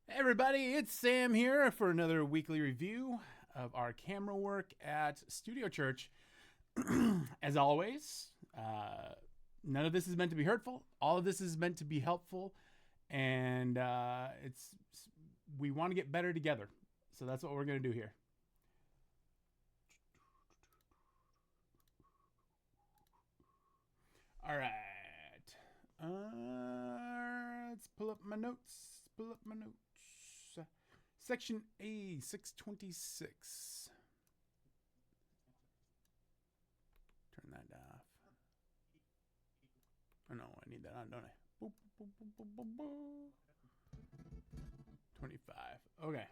Hey everybody, it's Sam here for another weekly review of our camera work at Studio Church. As always, none of this is meant to be hurtful. All of this is meant to be helpful, and we want to get better together. So that's what we're going to do here. All right. Let's pull up my notes. Section A, 626. Turn that off. Oh no, I need that on, don't I? Boop, boop, boop, 25. Okay.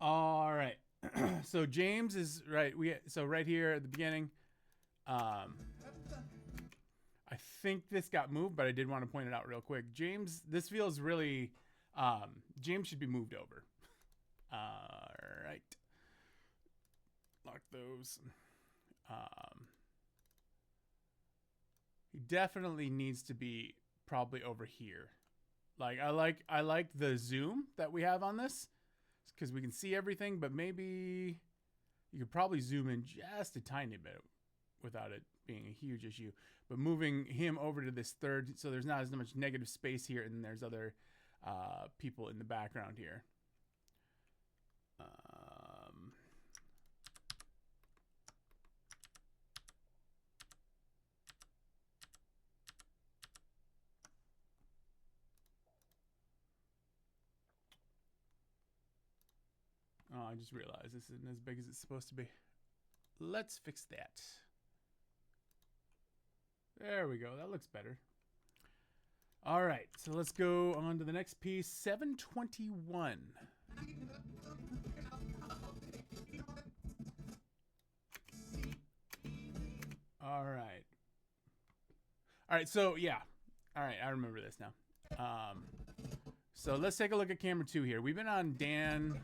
All right. So James is right. So right here at the beginning, I think this got moved, but I did want to point it out real quick. James, this feels really. James should be moved over. All right. Lock those. He definitely needs to be probably over here. Like I like the zoom that we have on this because we can see everything, but maybe you could probably zoom in just a tiny bit without it being a huge issue. But moving him over to this third, so there's not as much negative space here, and there's other people in the background here. Oh, I just realized this isn't as big as it's supposed to be. Let's fix that. There we go. That looks better. All right, so let's go on to the next piece, 721. All right. All right, so yeah. All right, I remember this now. So let's take a look at camera 2 here. We've been on Dan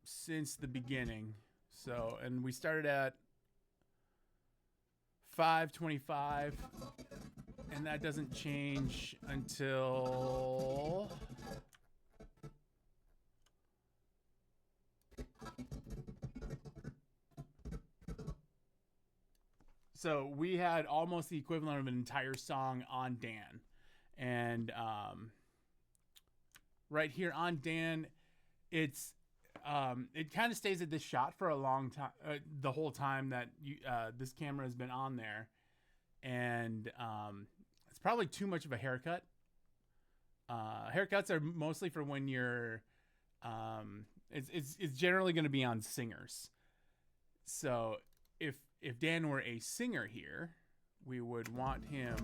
since the beginning. So, and we started at 525. And that doesn't change until so we had almost the equivalent of an entire song on Dan. And right here on Dan, it kind of stays at this shot for a long time, the whole time that this camera has been on there. And it's probably too much of a haircut. Haircuts are mostly for when you're it's generally going to be on singers. So if Dan were a singer here, we would want him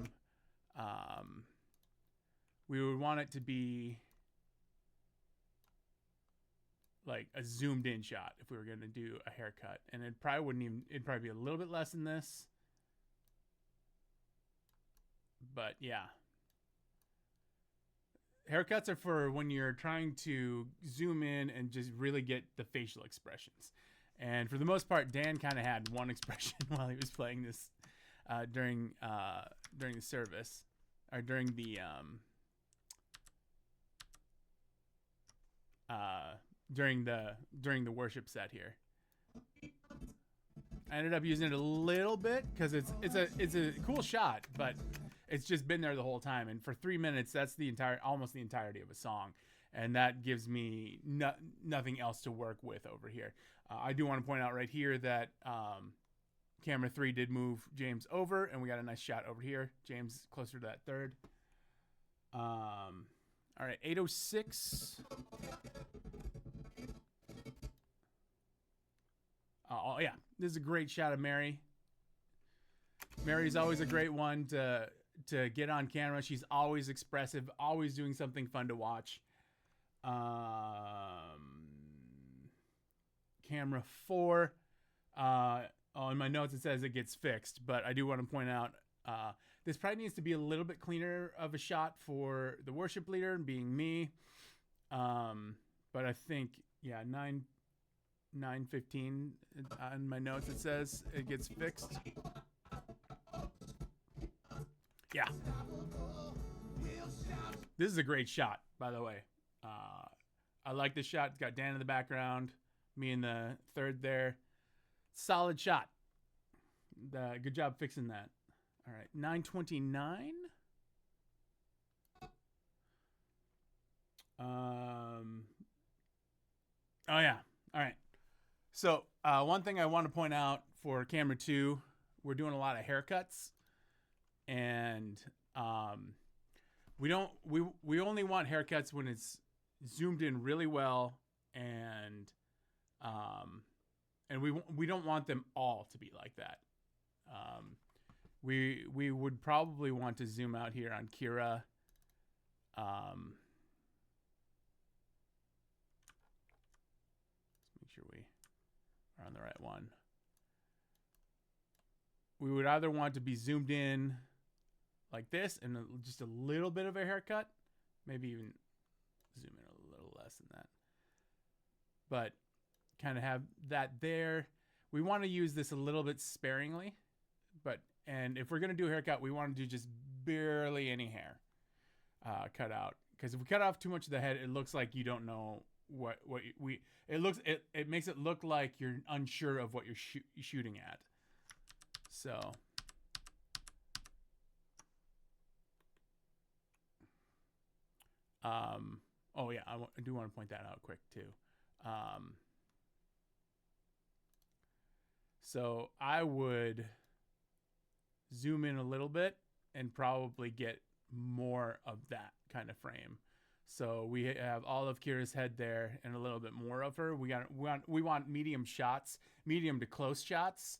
we would want it to be like a zoomed in shot if we were going to do a haircut, and it'd probably be a little bit less than this. But yeah, haircuts are for when you're trying to zoom in and just really get the facial expressions. And for the most part, Dan kind of had one expression while he was playing this during the service or during the worship set here. I ended up using it a little bit because it's a cool shot, but it's just been there the whole time. And for 3 minutes, that's almost the entirety of a song, and that gives me nothing else to work with over here. I do want to point out right here that camera 3 did move James over, and we got a nice shot over here. James closer to that third. All right, 806. Oh yeah, this is a great shot of Mary. Mary's always a great one to get on camera. She's always expressive, always doing something fun to watch. Camera 4. In my notes it says it gets fixed, but I do want to point out this probably needs to be a little bit cleaner of a shot for the worship leader, being me. But I think, yeah, 9:15 on my notes it says it gets fixed. Yeah. This is a great shot, by the way. I like this shot. It's got Dan in the background, me in the third there. Solid shot. Good job fixing that. All right, 929. Oh yeah. All right. So one thing I want to point out for camera 2, we're doing a lot of haircuts, and we only want haircuts when it's zoomed in really well, and we don't want them all to be like that. We would probably want to zoom out here on Kira. Let's make sure we are on the right one. We would either want to be zoomed in like this and just a little bit of a haircut, maybe even zoom in a little less than that, but kind of have that there. We want to use this a little bit sparingly, and if we're going to do a haircut, we want to do just barely any hair cut out, because if we cut off too much of the head, it looks like you don't know it makes it look like you're unsure of what you're shooting at. So oh yeah, I do want to point that out quick too. So I would zoom in a little bit and probably get more of that kind of frame. So we have all of Kira's head there and a little bit more of her. We want medium shots, medium to close shots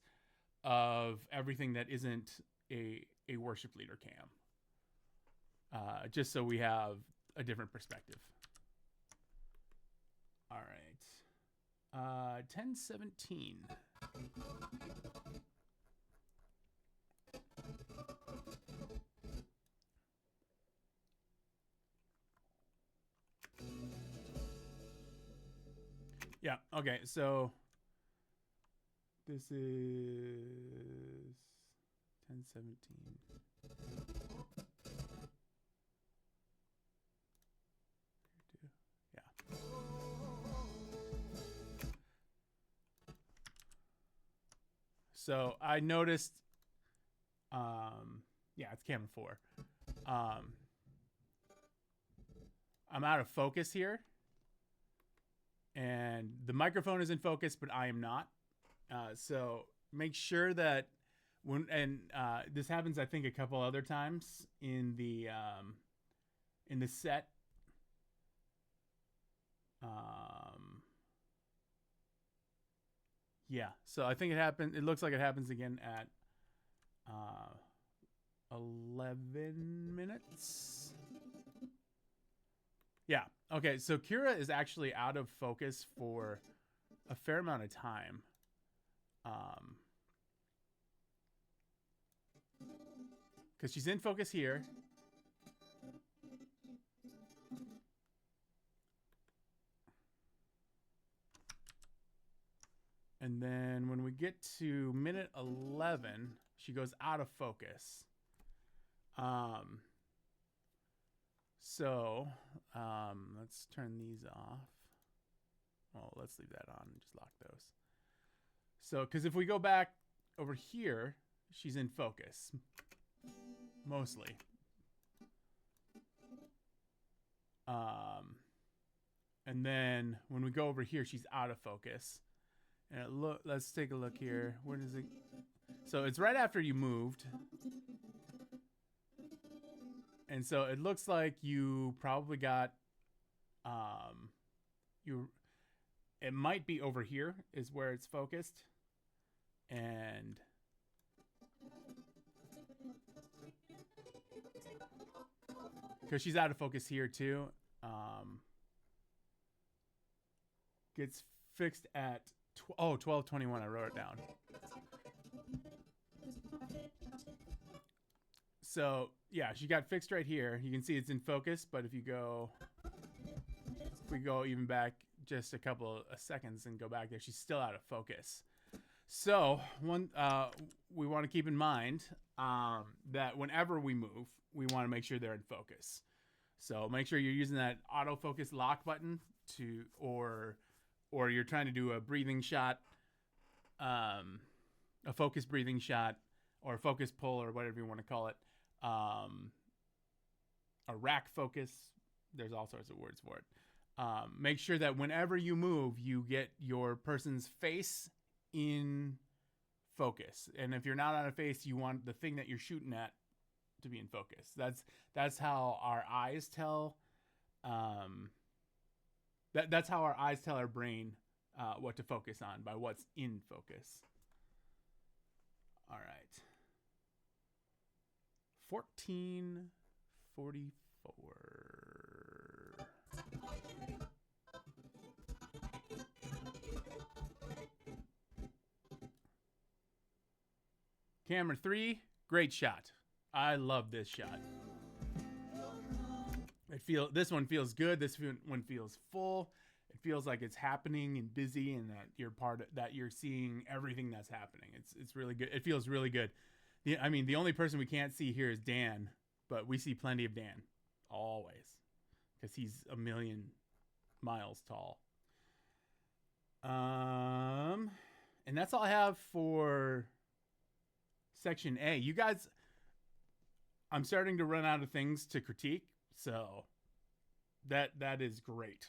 of everything that isn't a worship leader cam. Just so we have a different perspective. All right. 1017. Yeah, okay, so this is 1017. Yeah. So I noticed, yeah, it's camera 4. I'm out of focus here. And the microphone is in focus, but I am not. So make sure that this happens, I think, a couple other times in the set. Yeah, so I think it happened. It looks like it happens again at 11 minutes. Yeah. Okay. So Kira is actually out of focus for a fair amount of time. Because she's in focus here. And then when we get to minute 11, she goes out of focus. So let's turn these off. Well, let's leave that on and just lock those. So, because if we go back over here, she's in focus. Mostly. And then when we go over here, she's out of focus. And let's take a look here. Where does it? So it's right after you moved. And so it looks like you probably got, it might be over here is where it's focused. And because she's out of focus here too, gets fixed at 12:21. I wrote it down. So yeah, she got fixed right here. You can see it's in focus, but if we go even back just a couple of seconds and go back there, she's still out of focus. So we want to keep in mind that whenever we move, we want to make sure they're in focus. So make sure you're using that autofocus lock button to, or you're trying to do a breathing shot, a focus breathing shot, or focus pull, or whatever you want to call it, a rack focus. There's all sorts of words for it. Make sure that whenever you move, you get your person's face in focus. And if you're not on a face, you want the thing that you're shooting at to be in focus. That's how our eyes tell. That's how our eyes tell our brain what to focus on, by what's in focus. All right. 1444. Camera 3, great shot. I love this shot. This one feels good. This one feels full. It feels like it's happening and busy, and that you're seeing everything that's happening. It's really good. It feels really good. The only person we can't see here is Dan, but we see plenty of Dan always, because he's a million miles tall. And that's all I have for section A. You guys, I'm starting to run out of things to critique, so that is great.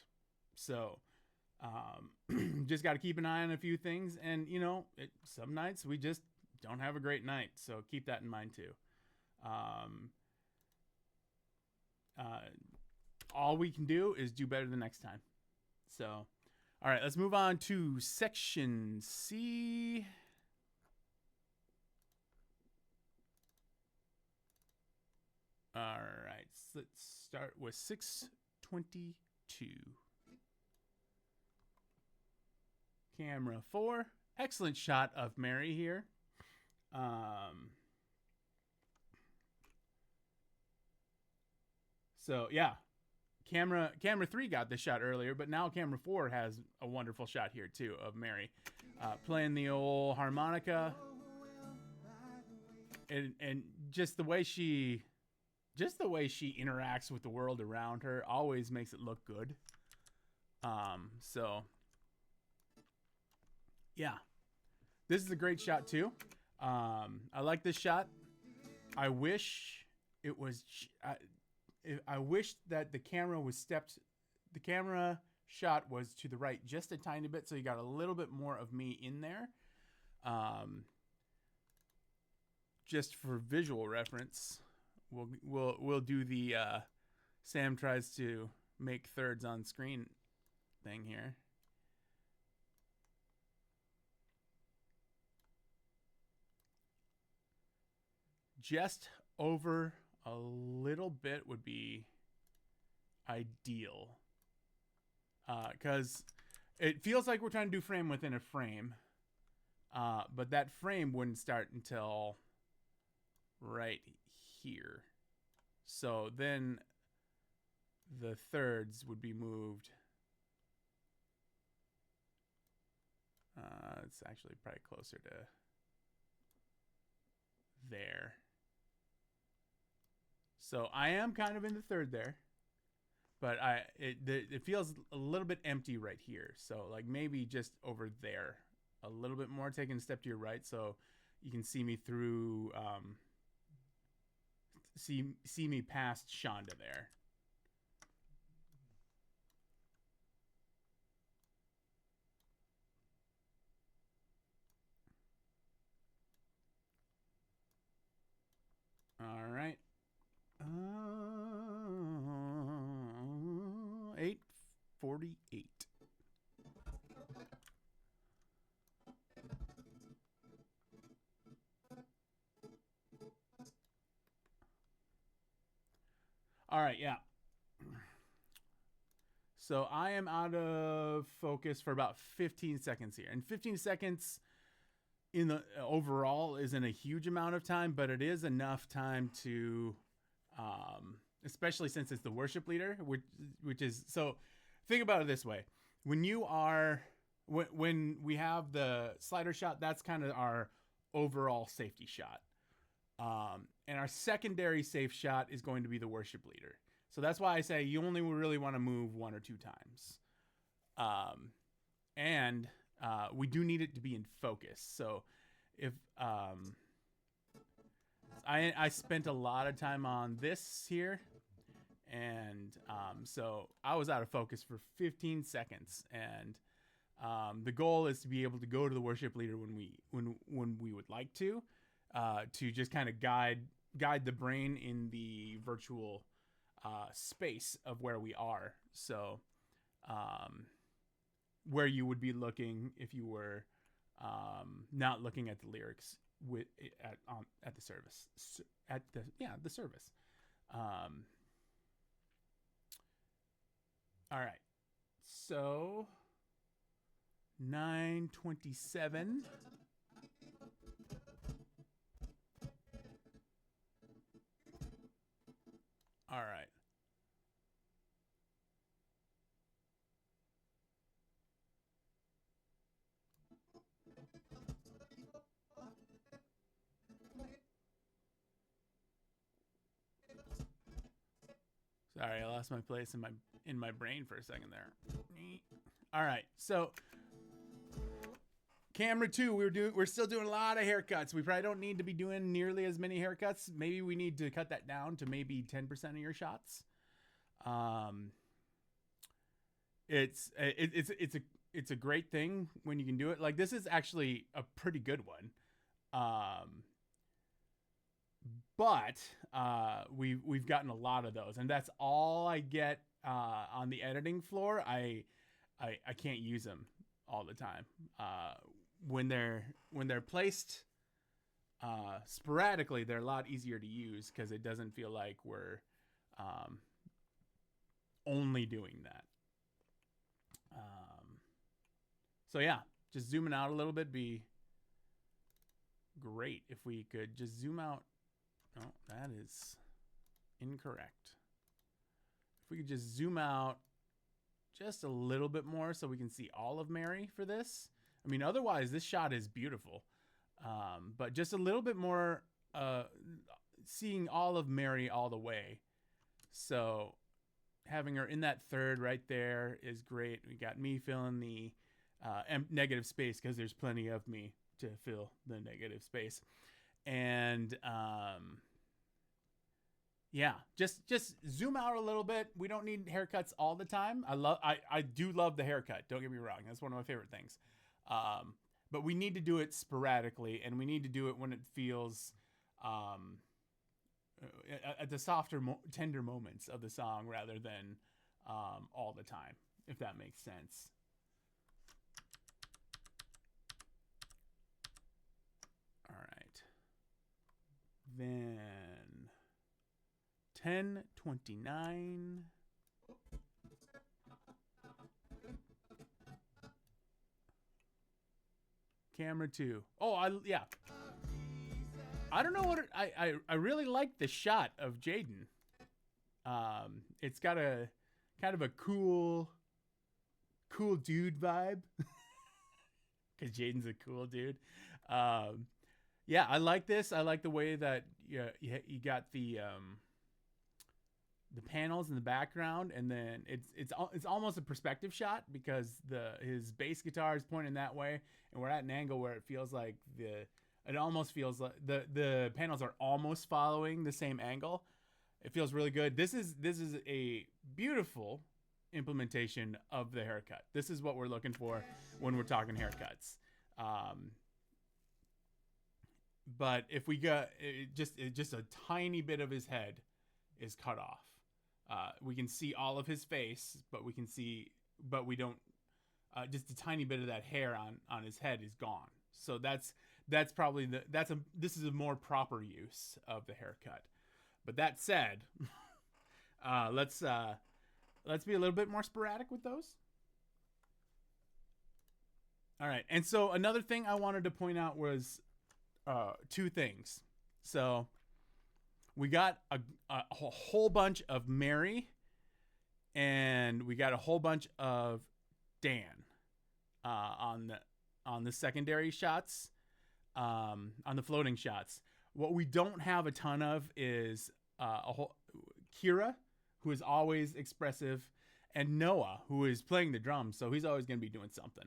So just got to keep an eye on a few things, and some nights we just don't have a great night, so keep that in mind too. All we can do is do better the next time. So, all right, let's move on to section C. All right, so let's start with 622. Camera 4. Excellent shot of Mary here. So yeah, camera 3 got this shot earlier, but now camera 4 has a wonderful shot here too of Mary playing the old harmonica, and just the way she interacts with the world around her always makes it look good. So yeah, this is a great shot too. I like this shot. I wish it was. I wish that the camera shot was to the right just a tiny bit, so you got a little bit more of me in there. Just for visual reference, we'll do the Sam tries to make thirds on screen thing here. Just over a little bit would be ideal, because it feels like we're trying to do frame within a frame, but that frame wouldn't start until right here. So then the thirds would be moved. It's actually probably closer to there. So I am kind of in the third there, but it feels a little bit empty right here. So like maybe just over there a little bit more, taking a step to your right, so you can see me through, see me past Shonda there. All right. 8:48. All right, yeah. So I am out of focus for about 15 seconds here. And 15 seconds in the overall isn't a huge amount of time, but it is enough time to, especially since it's the worship leader, which is, so think about it this way. When we have the slider shot, that's kind of our overall safety shot. And our secondary safe shot is going to be the worship leader. So that's why I say you only really want to move 1 or 2 times. Um, and we do need it to be in focus. So if I spent a lot of time on this here, and so I was out of focus for 15 seconds, and the goal is to be able to go to the worship leader when we would like to just kind of guide the brain in the virtual space of where we are. So where you would be looking if you were not looking at the lyrics at the service the service. All right, so 9:27. All right. Sorry, I lost my place in my brain for a second there. All right, so camera 2, we're still doing a lot of haircuts. We probably don't need to be doing nearly as many haircuts. Maybe we need to cut that down to maybe 10% of your shots. It's a great thing when you can do it. Like, this is actually a pretty good one. But we've gotten a lot of those, and that's all I get on the editing floor. I can't use them all the time. When they're placed sporadically, they're a lot easier to use because it doesn't feel like we're only doing that. So yeah, just zooming out a little bit be great if we could just zoom out. No, that is incorrect. If we could just zoom out just a little bit more so we can see all of Mary for this. I mean, otherwise this shot is beautiful. But just a little bit more seeing all of Mary all the way. So having her in that third right there is great. We got me filling the negative space because there's plenty of me to fill the negative space. And yeah, just zoom out a little bit. We don't need haircuts all the time. I do love the haircut. Don't get me wrong. That's one of my favorite things. But we need to do it sporadically, and we need to do it when it feels at the softer, tender moments of the song rather than all the time, if that makes sense. All right. Then 10:29. Camera 2. Oh, yeah. I don't know what I really like the shot of Jaden. It's got a kind of a cool dude vibe. Cause Jaden's a cool dude. Yeah, I like this. I like the way that you got the panels in the background, and then it's almost a perspective shot because his bass guitar is pointing that way, and we're at an angle where it feels like it almost feels like the panels are almost following the same angle. It feels really good. This is a beautiful implementation of the haircut. This is what we're looking for when we're talking haircuts. But if we got just a tiny bit of his head is cut off. We can see all of his face, but we don't. Just a tiny bit of that hair on his head is gone. So that's probably this is a more proper use of the haircut. But that said, let's be a little bit more sporadic with those. All right, and so another thing I wanted to point out was 2 things. So we got a whole bunch of Mary, and we got a whole bunch of Dan on the secondary shots, on the floating shots. What we don't have a ton of is Kira, who is always expressive, and Noah, who is playing the drums, so he's always going to be doing something.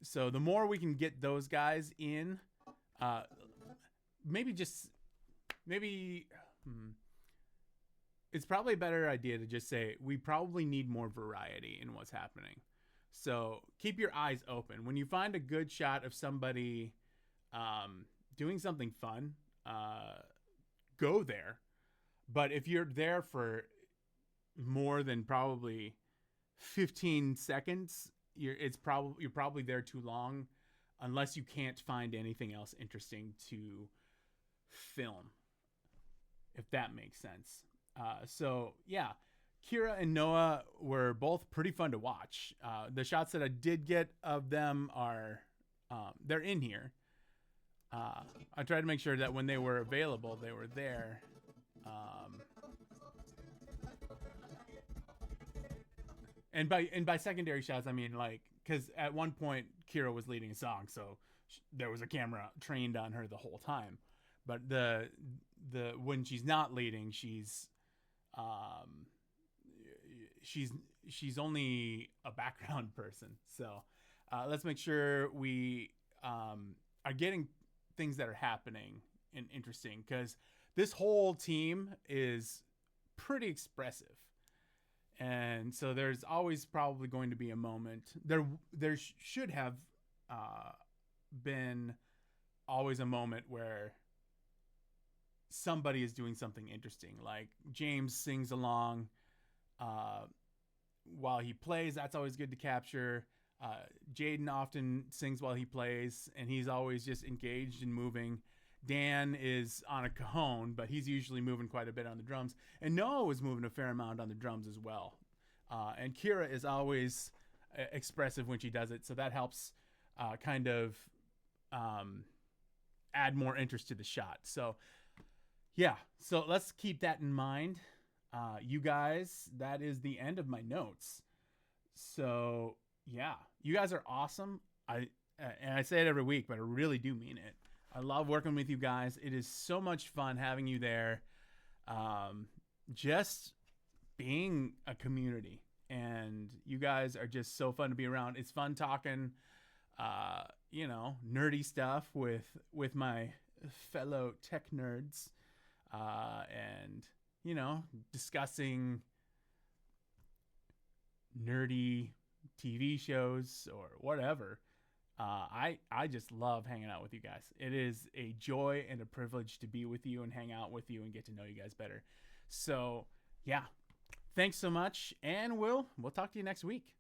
So the more we can get those guys in, maybe just maybe it's probably a better idea to just say we probably need more variety in what's happening. So keep your eyes open when you find a good shot of somebody doing something fun. Go there, but if you're there for more than probably 15 seconds, you're probably there too long, unless you can't find anything else interesting to film, if that makes sense. So yeah, Kira and Noah were both pretty fun to watch. The shots that I did get of them are they're in here. I tried to make sure that when they were available, they were there. And by secondary shots, I mean like, because at one point Kira was leading a song, so there was a camera trained on her the whole time. But the when she's not leading, she's only a background person. So let's make sure we are getting things that are happening and interesting, because this whole team is pretty expressive. And so there's always probably going to be a moment. There should have been always a moment where somebody is doing something interesting. Like James sings along while he plays. That's always good to capture. Jaden often sings while he plays, and he's always just engaged and moving. Dan is on a cajon, but he's usually moving quite a bit on the drums. And Noah was moving a fair amount on the drums as well. And Kira is always expressive when she does it, so that helps kind of add more interest to the shot. So, yeah, so let's keep that in mind. You guys, that is the end of my notes. So, yeah, you guys are awesome. And I say it every week, but I really do mean it. I love working with you guys. It is so much fun having you there. Just being a community, and you guys are just so fun to be around. It's fun talking, nerdy stuff with my fellow tech nerds, and discussing nerdy TV shows or whatever. I just love hanging out with you guys. It is a joy and a privilege to be with you and hang out with you and get to know you guys better. So yeah, thanks so much, and we'll talk to you next week.